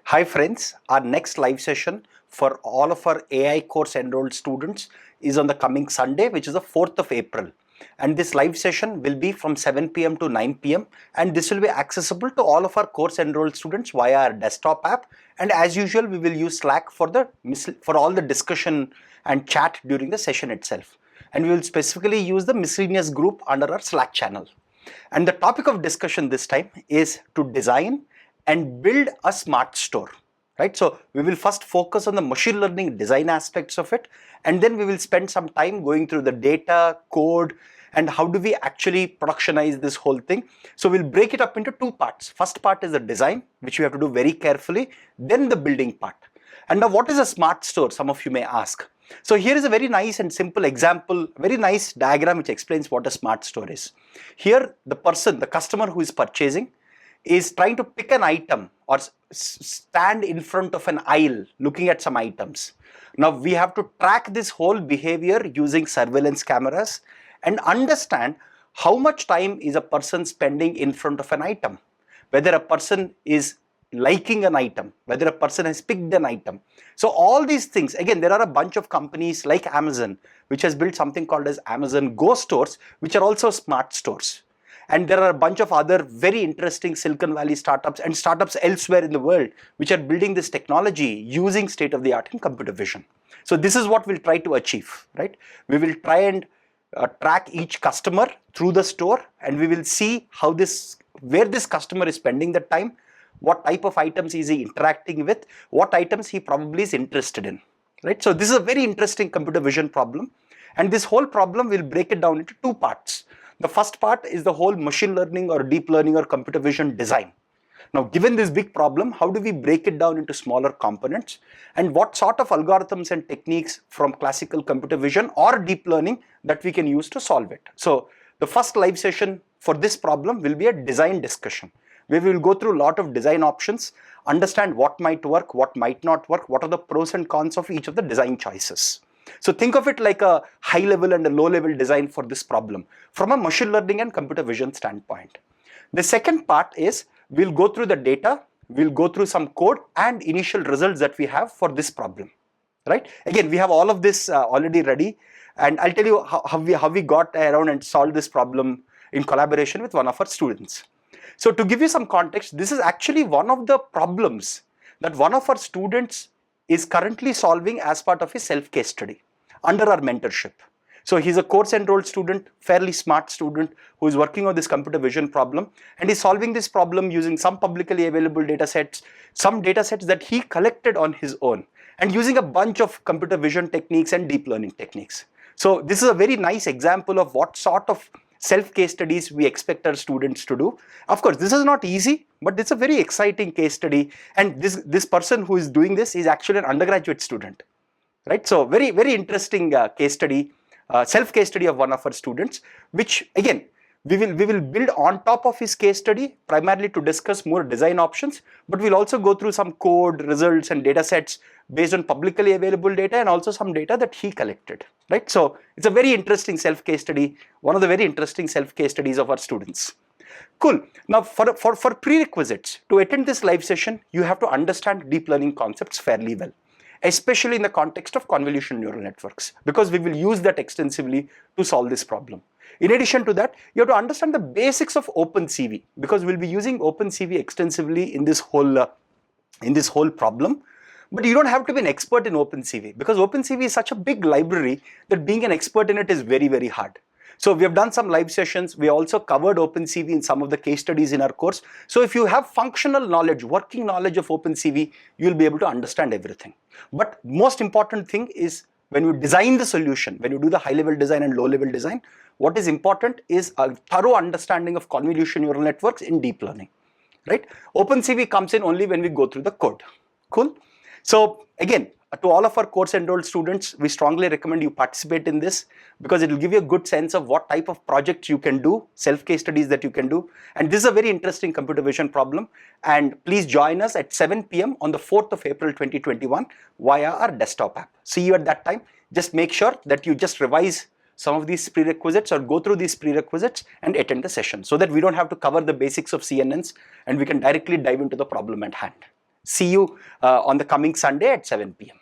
Hi friends, our next live session for all of our AI course enrolled students is on the coming Sunday, which is the 4th of April. And this live session will be from 7 p.m. to 9 p.m. and this will be accessible to all of our course enrolled students via our desktop app. And as usual, we will use Slack for all the discussion and chat during the session itself. And we will specifically use the miscellaneous group under our Slack channel. And the topic of discussion this time is to design and build a smart store, right? So we will first focus on the machine learning design aspects of it, and then we will spend some time going through the data, code, and how do we actually productionize this whole thing. So we'll break it up into two parts. First part is the design, which we have to do very carefully, then the building part. And now what is a smart store, some of you may ask. So here is a very nice and simple example, very nice diagram which explains what a smart store is. Here the customer who is purchasing is trying to pick an item or stand in front of an aisle looking at some items. Now we have to track this whole behavior using surveillance cameras and understand how much time is a person spending in front of an item, whether a person is liking an item, whether a person has picked an item. So all these things, again, there are a bunch of companies like Amazon which has built something called as Amazon Go stores, which are also smart stores. And there are a bunch of other very interesting Silicon Valley startups and startups elsewhere in the world which are building this technology using state-of-the-art in computer vision. So this is what we'll try to achieve, right? We will try and track each customer through the store, and we will see where this customer is spending the time, what type of items is he interacting with, what items he probably is interested in, right? So this is a very interesting computer vision problem, and this whole problem will break it down into two parts. The first part is the whole machine learning or deep learning or computer vision design. Now, given this big problem, how do we break it down into smaller components, and what sort of algorithms and techniques from classical computer vision or deep learning that we can use to solve it? So the first live session for this problem will be a design discussion, where we will go through a lot of design options, understand what might work, what might not work, what are the pros and cons of each of the design choices. So think of it like a high level and a low level design for this problem from a machine learning and computer vision standpoint. The second part is we'll go through the data, we'll go through some code and initial results that we have for this problem, right? Again, we have all of this already ready, and I'll tell you how we got around and solved this problem in collaboration with one of our students. So to give you some context, this is actually one of the problems that one of our students is currently solving as part of his self-case study under our mentorship. So he's a course enrolled student, fairly smart student who is working on this computer vision problem, and he's solving this problem using some publicly available data sets, some data sets that he collected on his own, and using a bunch of computer vision techniques and deep learning techniques. So this is a very nice example of what sort of self-case studies we expect our students to do. Of course, this is not easy, but it's a very exciting case study, and this person who is doing this is actually an undergraduate student, right? So very, very interesting case study, self-case study of one of our students, which again, we will build on top of his case study primarily to discuss more design options, but we'll also go through some code, results and data sets based on publicly available data and also some data that he collected, right? So it's a very interesting self-case study, one of the very interesting self-case studies of our students. Cool. Now for prerequisites to attend this live session, you have to understand deep learning concepts fairly well, especially in the context of convolutional neural networks, because we will use that extensively to solve this problem. In addition to that, you have to understand the basics of OpenCV, because we'll be using OpenCV extensively in this whole problem. But you don't have to be an expert in OpenCV, because OpenCV is such a big library that being an expert in it is very, very hard. So we have done some live sessions. We also covered OpenCV in some of the case studies in our course. So if you have functional knowledge, working knowledge of OpenCV, you'll be able to understand everything. But most important thing is when you design the solution, when you do the high level design and low level design, what is important is a thorough understanding of convolutional neural networks in deep learning, right? OpenCV comes in only when we go through the code. Cool. So again, to all of our course enrolled students, we strongly recommend you participate in this, because it will give you a good sense of what type of projects you can do, self-case studies that you can do. And this is a very interesting computer vision problem. And please join us at 7 p.m. on the 4th of April 2021 via our desktop app. See you at that time. Just make sure that you just revise some of these prerequisites or go through these prerequisites and attend the session, so that we don't have to cover the basics of CNNs and we can directly dive into the problem at hand. See you on the coming Sunday at 7 p.m.